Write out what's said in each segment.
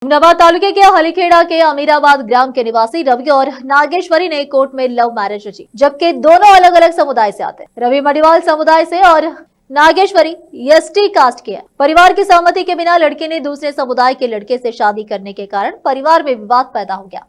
अहमदाबाद तालुके के हलीखेड़ा के अमीराबाद ग्राम के निवासी रवि और नागेश्वरी ने कोर्ट में लव मैरिज रची, जबकि दोनों अलग अलग समुदाय से आते हैं। रवि मडिवाल समुदाय से और नागेश्वरी एसटी कास्ट की है। परिवार की सहमति के बिना लड़के ने दूसरे समुदाय के लड़के से शादी करने के कारण परिवार में विवाद पैदा हो गया।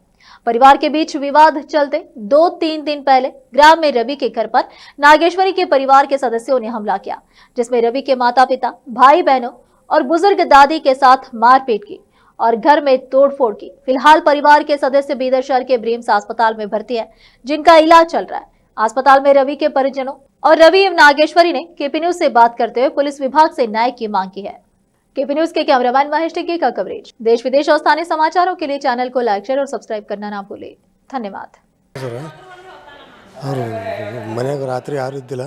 परिवार के बीच विवाद चलते 2-3 दिन पहले ग्राम में रवि के घर पर नागेश्वरी के परिवार के सदस्यों ने हमला किया, जिसमें रवि के माता पिता, भाई बहनों और बुजुर्ग दादी के साथ मारपीट की और घर में तोड़फोड़ की। फिलहाल परिवार के सदस्य बीदर शहर के ब्रिम्स अस्पताल में भर्ती है, जिनका इलाज चल रहा है। अस्पताल में रवि के परिजनों और रवि एवं नागेश्वरी ने केपी न्यूज से बात करते हुए पुलिस विभाग से न्याय की मांग की है। केपी न्यूज के कैमरामैन महेश टिग्गी का कवरेज। देश विदेश और स्थानीय समाचारों के लिए चैनल को लाइक, शेयर और सब्सक्राइब करना ना भूले। धन्यवाद। ಮನೆಯಾಗ ರಾತ್ರಿ ಯಾರು ಇದ್ದಿಲ್ಲ,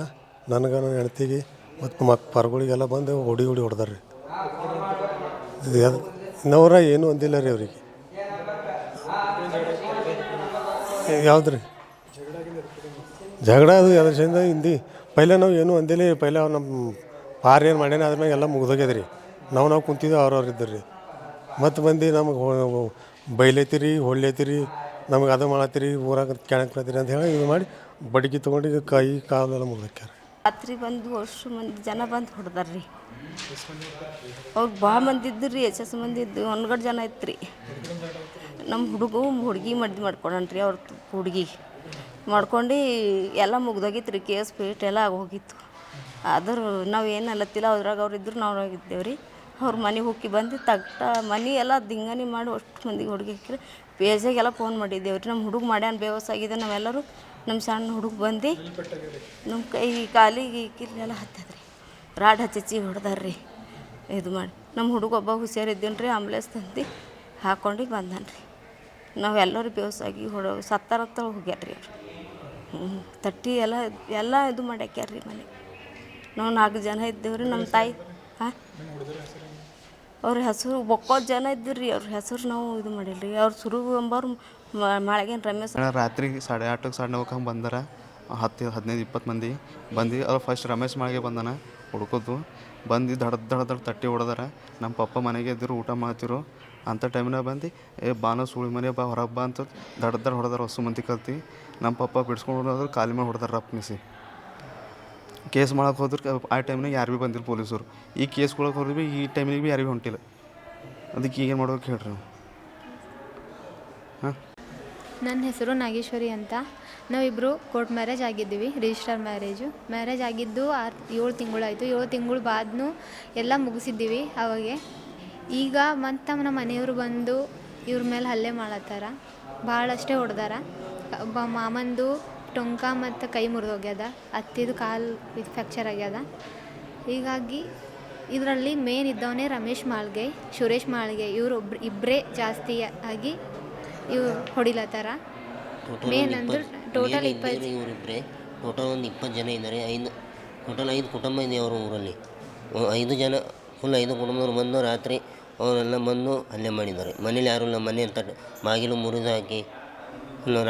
ನನಗೆ ನನ್ನ ಹೆಂಡ್ತಿಗೆ ಮತ್ತು ಪರಗಳಿಗೆಲ್ಲ ಬಂದು ಹೊಡಿ ಹೊಡೆದಾರ್ರಿ. ಇನ್ನವರ ಏನೂ ಅಂದಿಲ್ಲ ರೀ ಅವರಿಗೆ. ಯಾವ್ದು ರೀ ಜಗಳ ಅದು ಅದರಿಂದ ಹಿಂದಿ ಪೈಲೆ ನಾವು ಏನೂ ಅಂದಿಲ್ಲ. ಪೈಲೆ ನಮ್ಮ ಪಾರ್ ಏನು ಮಾಡ್ಯಾನ ಅದ್ರ ಮ್ಯಾಗ ಎಲ್ಲ ಮುಗ್ದೋಗ್ಯದ ರೀ. ನಾವು ಕುಂತಿದ್ದು ಅವ್ರವ್ರು ಇದ್ದರು ರೀ. ಮತ್ತು ಬಂದು ನಮಗೆ ಬೈಲೈತಿರಿ, ಹೊಳ್ಲೈತಿರಿ, ನಮಗೆ ಅದು ಮಾಡತ್ತೀರಿ, ಊರಾಗ ಕೆಣಕ್ಲತ್ತೀರಿ ಅಂತ ಹೇಳಿ ಇದು ಮಾಡಿ ಬಡ್ಗಿ ತೊಗೊಂಡು ಕೈ ಕಾಲೆಲ್ಲ ಮುಗ್ದಾಕ್ಯಾರ. ರಾತ್ರಿ ಬಂದು ಅಷ್ಟು ಮಂದಿ ಜನ ಬಂದು ಹೊಡೆದಾರ್ರಿ. ಅವ್ರು ಭಾಳ ಮಂದಿ ಇದ್ದು ರೀ, ಎಷ್ಟು ಮಂದಿ ಇದ್ದು, ಒಂದ್ಗಡೆ ಜನ ಇತ್ತು ರೀ. ನಮ್ಮ ಹುಡುಗಿ ಮಡ್ದು ಮಾಡ್ಕೊಡಣ್ರಿ. ಅವ್ರ ಹುಡುಗಿ ಮಾಡ್ಕೊಂಡು ಎಲ್ಲ ಮುಗ್ದೋಗಿತ್ತು ರೀ. ಕೇಸ್ ಪೇಟ್ ಎಲ್ಲ ಆಗೋಗಿತ್ತು. ಆದರೂ ನಾವು ಏನು ಅಲ್ಲತ್ತಿಲ್ಲ, ಅದ್ರಾಗ ಅವ್ರು ಇದ್ರು, ನಾವು ಇದ್ದೇವೆ ರೀ. ಅವ್ರ ಮನೆಗೆ ಹೋಗಿ ಬಂದು ಮನೆ ಎಲ್ಲ ದಿಂಗನಿ ಮಾಡಿ ಅಷ್ಟು ಮಂದಿಗೆ ಹುಡುಗಿ ಹಾಕಿರಿ. ಪೇಜಾಗೆಲ್ಲ ಫೋನ್ ಮಾಡಿದ್ದೇವೆ ರೀ. ನಮ್ಮ ಹುಡುಗ ಮಾಡ್ಯಾನ ಬೇವಸ್ ಆಗಿದೆ. ನಾವೆಲ್ಲರೂ ನಮ್ಮ ಸಣ್ಣ ಹುಡುಗ ಬಂದು ನಮ್ಮ ಕೈ ಕಾಲಿಗೆ ಕಿಲ್ಲೆಲ್ಲ ಹತ್ತದ್ರಿ. ರಾಡ್ ಹಚ್ಚಿ ಹೊಡೆದಾರ್ರಿ. ಇದು ಮಾಡಿ ನಮ್ಮ ಹುಡುಗ ಒಬ್ಬ ಹುಷಾರಿದ್ದೇನೆ ರೀ. ಆಂಬುಲೆನ್ಸ್ ತಂದು ಹಾಕ್ಕೊಂಡು ಬಂದಾನ ರೀ. ನಾವೆಲ್ಲರೂ ಬೇವಸಾಗಿ ಸತ್ತಾರತ್ತ ಹೋಗ್ಯಾರ್ರಿ ಅವ್ರು. ತಟ್ಟಿ ಎಲ್ಲ ಇದು ಮಾಡ್ಯಾಕ್ಯಾರ್ರಿ ಮನೆ. ನಾವು 4 ಜನ ಇದ್ದೇವೆ ರೀ. ನಮ್ಮ ತಾಯಿ ಅವ್ರ ಹೆಸರು ಒಕ್ಕೋದು ಜನ ಇದ್ದೀರಿ ರೀ. ಅವ್ರ ಹೆಸರು ನಾವು ಇದು ಮಾಡಿಲ್ಲ ರೀ. ಅವ್ರ ಸುರು ಎಂಬವ್ರು ಮಾಳಗೇನು ರಮೇಶ್. ರಾತ್ರಿ 8:30 9:30 ಹಂಗೆ ಬಂದಾರ. 10-15-20 ಮಂದಿ ಬಂದು ಅವ್ರು ಫಸ್ಟ್ ರಮೇಶ್ ಮಾಳಿಗೆ ಬಂದಾನ ಹುಡ್ಕೋದು. ಬಂದು ದಡ ತಟ್ಟಿ ಹೊಡೆದಾರ. ನಮ್ಮ ಪಪ್ಪ ಮನೆಗೆ ಇದ್ದರು, ಊಟ ಮಾಡ್ತಿರು. ಅಂಥ ಟೈಮ್ನಾಗ ಬಂದು ಬಾನ ಸುಳಿ ಮನೆ ಬಾ ಹೊರಗೆ ಬಾ ಅಂತ ದಡ ಹೊಡೆದಾರ. ಹೊಸ ಮಂದಿ ಕಲ್ತು ನಮ್ಮ ಪಪ್ಪ ಬಿಡ್ಸ್ಕೊಂಡು ಹೋದ್ರೆ ಕಾಲಿ ಮಾಡಿ ಹೊಡೆದಾರ ರಪ್ನಿಸಿ. ಕೇಸ್ ಮಾಡಕ್ಕೆ ಹೋದ್ರೆ ಆ ಟೈಮ್ನಾಗ ಯಾರು ಭೀ ಬಂದಿಲ್ಲ ಪೊಲೀಸರು. ಈ ಕೇಸ್ಕೊಳಕ್ಕೆ ಹೋದ್ರೆ ಭೀ ಈ ಟೈಮಿಗೆ ಭೀ ಯಾರು ಭೀ ಹೊಂಟಿಲ್ಲ. ಅದಕ್ಕೆ ಈಗೇನು ಮಾಡ್ಬೇಕು ಹೇಳ್ರಿ ನಾವು? ನನ್ನ ಹೆಸರು ನಾಗೇಶ್ವರಿ ಅಂತ. ನಾವಿಬ್ಬರು ಕೋರ್ಟ್ ಮ್ಯಾರೇಜ್ ಆಗಿದ್ದೀವಿ, ರಿಜಿಸ್ಟರ್ ಮ್ಯಾರೇಜ್ ಆಗಿದ್ದು 7 ತಿಂಗಳಾಯಿತು. 7 ತಿಂಗಳು ಬಾದ್ನು ಎಲ್ಲ ಮುಗಿಸಿದ್ದೀವಿ. ಅವಾಗೆ ಈಗ ಮತ್ತು ನಮ್ಮ ಮನೆಯವರು ಬಂದು ಇವ್ರ ಮೇಲೆ ಹಲ್ಲೆ ಮಾಡತ್ತಾರ. ಭಾಳಷ್ಟೇ ಹೊಡೆದಾರ. ಒಬ್ಬ ಮಾಮಂದು ಟೊಂಕ ಮತ್ತು ಕೈ ಮುರಿದೋಗ್ಯದ. ಅತ್ತಿದು ಕಾಲು ಫ್ರ್ಯಾಕ್ಚರ್ ಆಗ್ಯದ. ಹೀಗಾಗಿ ಇದರಲ್ಲಿ ಮೇನ್ ಇದ್ದವನೇ ರಮೇಶ್ ಮಾಳ್ಗೆ, ಸುರೇಶ್ ಮಾಳ್ಗೆ. ಇವರು ಇಬ್ಬರೇ ಜಾಸ್ತಿ ಆಗಿ ಇವ್ರು ಹೊಡಿಲತ್ತಾರ. ಮೇನ್ ಅಂದ್ರೆ ಟೋಟಲ್ 20 ಇವರಿಬ್ಬರೇ. ಟೋಟಲ್ ಒಂದು 20 ಜನ ಇದ್ದಾರೆ. ಟೋಟಲ್ 5 ಕುಟುಂಬ ಇದೆ ಅವರ ಊರಲ್ಲಿ. 5 ಜನ ಫುಲ್ 5 ಕುಟುಂಬದವ್ರು ಬಂದು ರಾತ್ರಿ ಅವರೆಲ್ಲ ಬಂದು ಹಲ್ಲೆ ಮಾಡಿದ್ದಾರೆ. ಮನೇಲಿ ಯಾರು ಇಲ್ಲ. ಮನೆ ಅಂತ ಬಾಗಿಲು ಮುರಿದು ಹಾಕಿ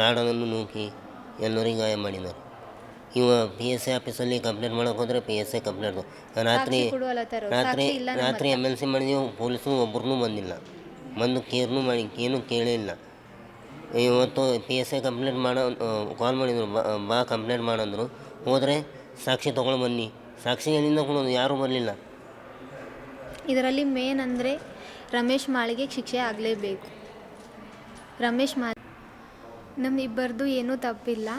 ರಾಡನ್ನು ನೂಕಿ ಎಲ್ಲರಿಗೆ ಗಾಯ ಮಾಡಿದ್ದಾರೆ. ಇವ PSI ಆಫೀಸಲ್ಲಿ ಕಂಪ್ಲೇಂಟ್ ಮಾಡೋಕೆ ಹೋದರೆ PSI ಕಂಪ್ಲೇಂಟು ರಾತ್ರಿ MLC ಮಾಡಿದೀವಿ. ಪೊಲೀಸರು ಒಬ್ಬರನ್ನೂ ಬಂದಿಲ್ಲ. ಬಂದು ಕೇರ್ನೂ ಮಾಡಿ ಏನೂ ಕೇಳಿಲ್ಲ. ಇವತ್ತು PSI ಕಂಪ್ಲೇಂಟ್ ಕಾಲ್ ಮಾಡಿದರು, ಬಾ ಕಂಪ್ಲೇಂಟ್ ಮಾಡಿದ್ರು. ಹೋದರೆ ಸಾಕ್ಷಿ ತೊಗೊಂಡು ಬನ್ನಿ. ಸಾಕ್ಷಿ ಎಲ್ಲಿಂದ ಕೊಡೋದು? ಯಾರೂ ಬರಲಿಲ್ಲ. ಇದರಲ್ಲಿ ಮೇನ್ ಅಂದರೆ ರಮೇಶ್ ಮಾಳಿಗೆ ಶಿಕ್ಷೆ ಆಗಲೇಬೇಕು. ನಮ್ಮ ಇಬ್ಬರದು ಏನೂ ತಪ್ಪಿಲ್ಲ.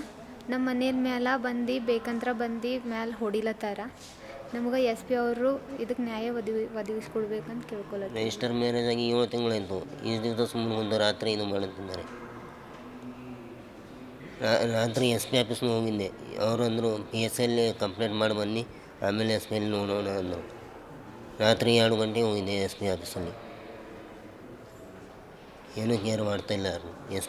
ನಮ್ಮ ಮನೆಯ ಮೇಲೆ ಬಂದು ಬೇಕಂದ್ರೆ ಬಂದು ಮೇಲೆ ಹೊಡಿಲತ್ತಾರ. ನಮ್ಗೆ SP ಅವರು ಇದಕ್ಕೆ ನ್ಯಾಯ ಒದಗಿಸ್ಕೊಡ್ಬೇಕಂತ ಕೇಳ್ಕೊಳತ್ತೆ. ರಿಜಿಸ್ಟರ್ ಮ್ಯಾರೇಜ್ ಆಗಿ 7 ತಿಂಗಳಾಯಿತು. ಈ ದಿವಸ ಸುಮ್ಮನೆ ಒಂದು ರಾತ್ರಿ ಇದು ಮಾಡುತ್ತಿದ್ದಾರೆ. ರಾತ್ರಿ SP ಆಫೀಸ್ನೂ ಹೋಗಿದ್ದೆ. ಅವರು ಅಂದರು PSIಯಲ್ಲಿ ಕಂಪ್ಲೇಂಟ್ ಮಾಡಿ ಬನ್ನಿ, ಆಮೇಲೆ SPಯಲ್ಲಿ ನೋಡೋಣ ಅಂದರು. ರಾತ್ರಿ 2 ಗಂಟೆಗೆ ಹೋಗಿದ್ದೆ SP ಆಫೀಸಲ್ಲಿ. ಏನೂ ಕೇರ್ ಮಾಡ್ತಾಯಿಲ್ಲ ಯಾರು. SP